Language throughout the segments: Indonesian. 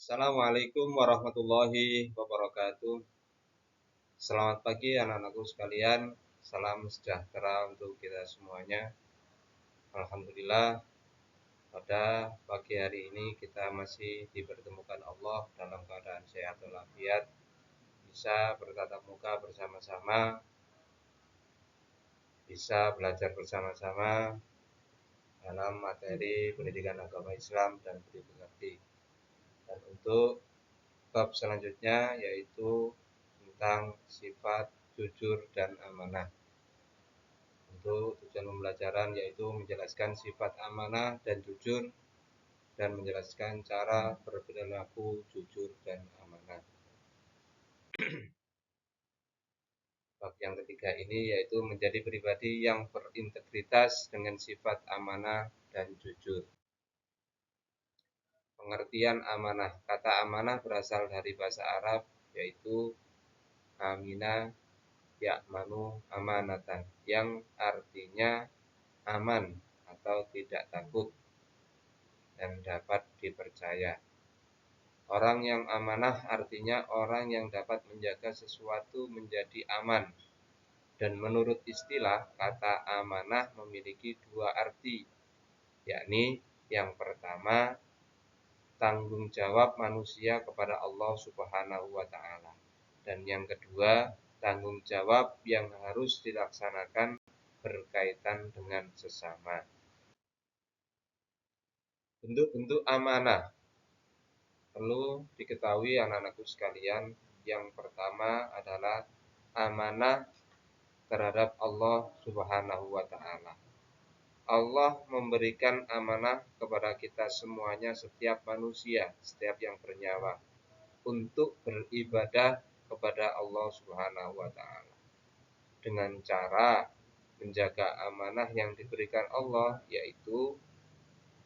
Assalamualaikum warahmatullahi wabarakatuh. Selamat pagi anak-anakku sekalian. Salam sejahtera untuk kita semuanya. Alhamdulillah, pada pagi hari ini kita masih dipertemukan Allah dalam keadaan sehat walafiat, bisa bertatap muka bersama-sama, bisa belajar bersama-sama dalam materi pendidikan agama Islam dan budi pekerti. Dan untuk bab selanjutnya yaitu tentang sifat jujur dan amanah. Untuk tujuan pembelajaran yaitu menjelaskan sifat amanah dan jujur dan menjelaskan cara berperilaku jujur dan amanah. Bab yang ketiga ini yaitu menjadi pribadi yang berintegritas dengan sifat amanah dan jujur. Pengertian amanah. Kata amanah berasal dari bahasa Arab yaitu amina ya'manu amanatan, yang artinya aman atau tidak takut dan dapat dipercaya. Orang yang amanah artinya orang yang dapat menjaga sesuatu menjadi aman. Dan menurut istilah, kata amanah memiliki dua arti, yakni yang pertama, tanggung jawab manusia kepada Allah Subhanahu wa Ta'ala, dan yang kedua, tanggung jawab yang harus dilaksanakan berkaitan dengan sesama. Bentuk-bentuk amanah perlu diketahui anak-anakku sekalian. Yang pertama adalah amanah terhadap Allah Subhanahu wa Ta'ala. Allah memberikan amanah kepada kita semuanya, setiap manusia, setiap yang bernyawa, untuk beribadah kepada Allah Subhanahu wa Ta'ala dengan cara menjaga amanah yang diberikan Allah, yaitu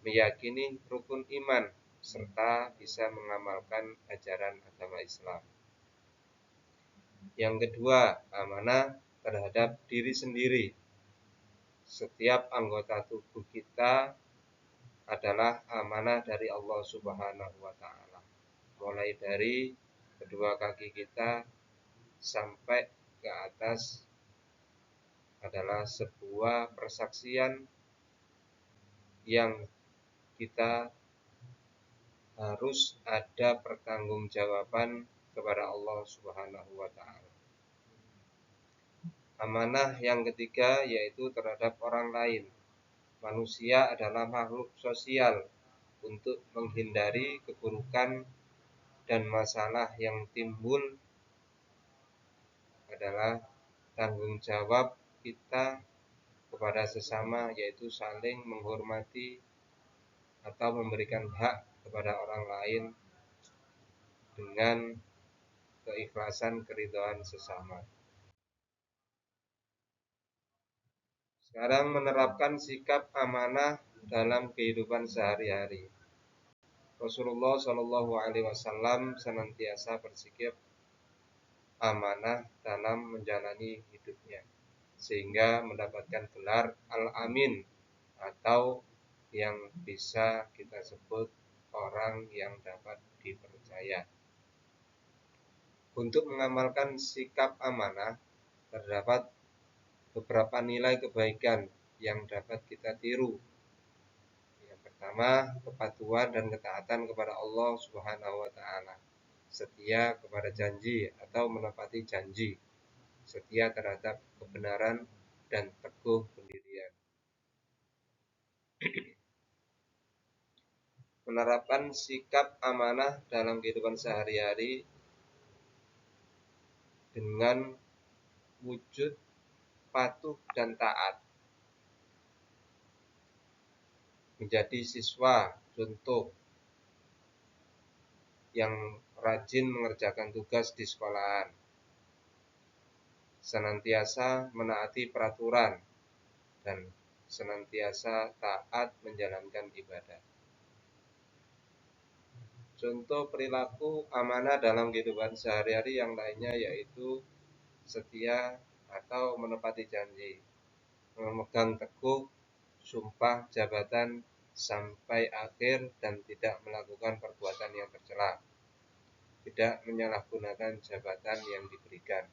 meyakini rukun iman serta bisa mengamalkan ajaran agama Islam. Yang kedua, amanah terhadap diri sendiri. Setiap anggota tubuh kita adalah amanah dari Allah Subhanahu wa Ta'ala. Mulai dari kedua kaki kita sampai ke atas adalah sebuah persaksian yang kita harus ada pertanggungjawaban kepada Allah Subhanahu wa Ta'ala. Amanah yang ketiga yaitu terhadap orang lain. Manusia adalah makhluk sosial. Untuk menghindari keburukan dan masalah yang timbul adalah tanggung jawab kita kepada sesama, yaitu saling menghormati atau memberikan hak kepada orang lain dengan keikhlasan keridhaan sesama. Sekarang menerapkan sikap amanah dalam kehidupan sehari-hari. Rasulullah Shallallahu Alaihi Wasallam senantiasa bersikap amanah dalam menjalani hidupnya, sehingga mendapatkan gelar Al-Amin, atau yang bisa kita sebut orang yang dapat dipercaya. Untuk mengamalkan sikap amanah terdapat beberapa nilai kebaikan yang dapat kita tiru. Yang pertama, kepatuhan dan ketaatan kepada Allah Subhanahu wa Ta'ala, setia kepada janji atau menepati janji, setia terhadap kebenaran dan teguh pendirian. Menerapkan sikap amanah dalam kehidupan sehari-hari dengan wujud patuh dan taat. Menjadi siswa contoh yang rajin mengerjakan tugas di sekolahan, senantiasa menaati peraturan, dan senantiasa taat menjalankan ibadah. Contoh perilaku amanah dalam kehidupan sehari-hari yang lainnya yaitu setia atau menepati janji, memegang teguh sumpah jabatan sampai akhir dan tidak melakukan perbuatan yang tercela. tidak menyalahgunakan jabatan yang diberikan.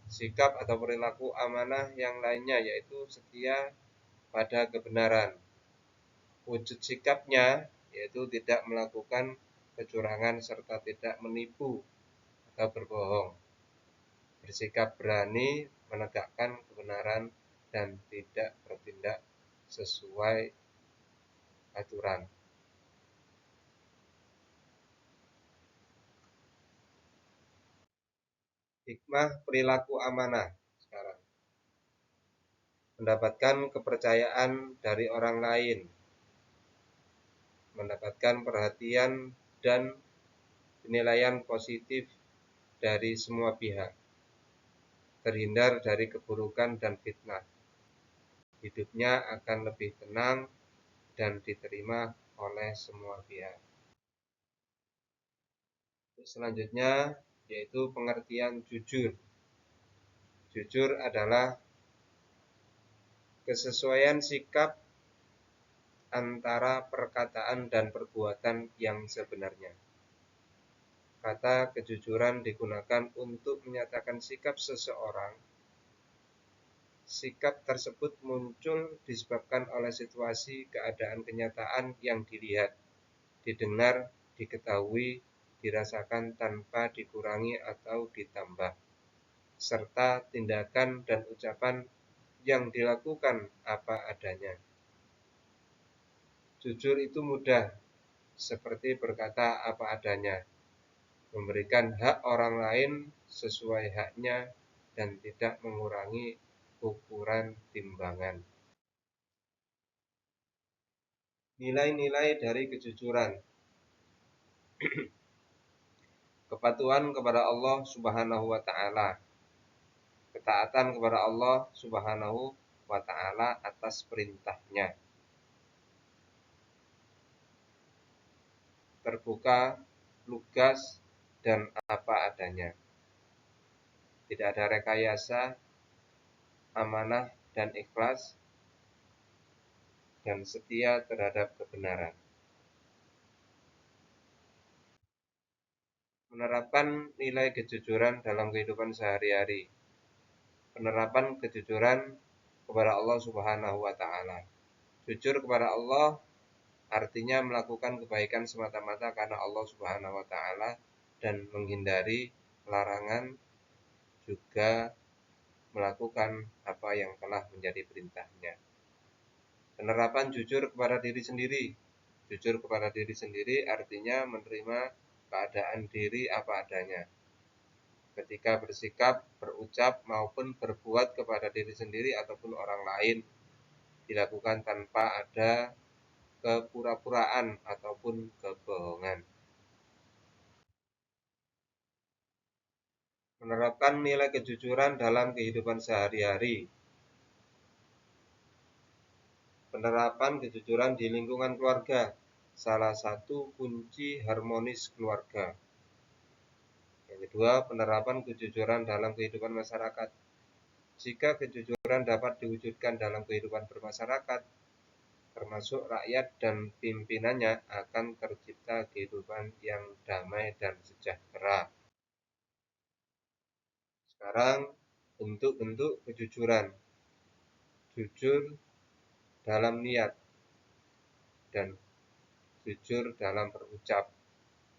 Sikap atau perilaku amanah yang lainnya yaitu setia pada kebenaran. Wujud sikapnya yaitu tidak melakukan kecurangan serta tidak menipu atau berbohong. Bersikap berani menegakkan kebenaran dan tidak bertindak sesuai aturan. Hikmah perilaku amanah sekarang. Mendapatkan kepercayaan dari orang lain, mendapatkan perhatian dan penilaian positif dari semua pihak, terhindar dari keburukan dan fitnah. Hidupnya akan lebih tenang dan diterima oleh semua pihak. Selanjutnya yaitu pengertian jujur. Jujur adalah kesesuaian sikap antara perkataan dan perbuatan yang sebenarnya. Kata kejujuran digunakan untuk menyatakan sikap seseorang. Sikap tersebut muncul disebabkan oleh situasi, keadaan, kenyataan yang dilihat, didengar, diketahui, dirasakan tanpa dikurangi atau ditambah, serta tindakan dan ucapan yang dilakukan apa adanya. Jujur itu mudah, seperti berkata apa adanya, memberikan hak orang lain sesuai haknya, dan tidak mengurangi ukuran timbangan. Nilai-nilai dari kejujuran. Kepatuhan kepada Allah Subhanahu wa taala. Ketaatan kepada Allah Subhanahu wa taala atas perintahnya. Terbuka, lugas, dan apa adanya. Tidak ada rekayasa, amanah dan ikhlas, dan setia terhadap kebenaran. Menerapkan nilai kejujuran dalam kehidupan sehari-hari. Penerapan kejujuran kepada Allah Subhanahu wa taala. Jujur kepada Allah artinya melakukan kebaikan semata-mata karena Allah Subhanahu wa taala dan menghindari larangan, juga melakukan apa yang telah menjadi perintahnya. Penerapan jujur kepada diri sendiri. Jujur kepada diri sendiri artinya menerima keadaan diri apa adanya. Ketika bersikap, berucap, maupun berbuat kepada diri sendiri ataupun orang lain, dilakukan tanpa ada kepura-puraan ataupun kebohongan. Menerapkan nilai kejujuran dalam kehidupan sehari-hari. Penerapan kejujuran di lingkungan keluarga, salah satu kunci harmonis keluarga. Yang kedua, penerapan kejujuran dalam kehidupan masyarakat. Jika kejujuran dapat diwujudkan dalam kehidupan bermasyarakat, termasuk rakyat dan pimpinannya, akan tercipta kehidupan yang damai dan sejahtera. Sekarang, bentuk-bentuk kejujuran. Jujur dalam niat dan jujur dalam berucap.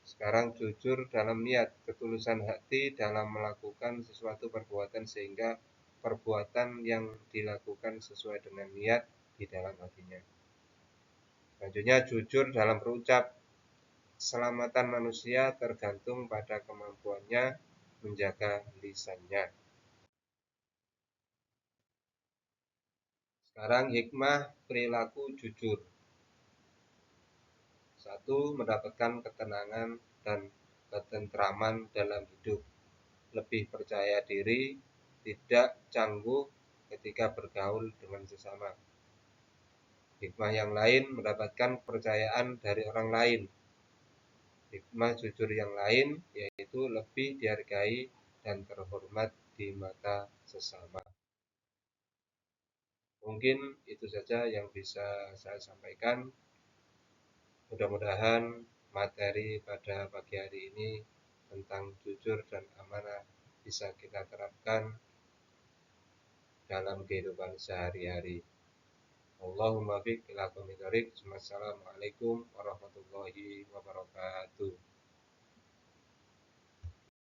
Sekarang jujur dalam niat, ketulusan hati dalam melakukan sesuatu perbuatan sehingga perbuatan yang dilakukan sesuai dengan niat di dalam hatinya. Selanjutnya jujur dalam berucap. Keselamatan manusia tergantung pada kemampuannya menjaga lisannya. Sekarang hikmah perilaku jujur. 1. Mendapatkan ketenangan dan ketentraman dalam hidup. Lebih percaya diri, tidak canggung ketika bergaul dengan sesama. Hikmah yang lain, mendapatkan kepercayaan dari orang lain. Hikmah jujur yang lain yaitu lebih dihargai dan terhormat di mata sesama. Mungkin itu saja yang bisa saya sampaikan. Mudah-mudahan materi pada pagi hari ini tentang jujur dan amanah bisa kita terapkan dalam kehidupan sehari-hari. Allahumma fiq ila aqwamit thoriq. Wassalamualaikum warahmatullahi wabarakatuh.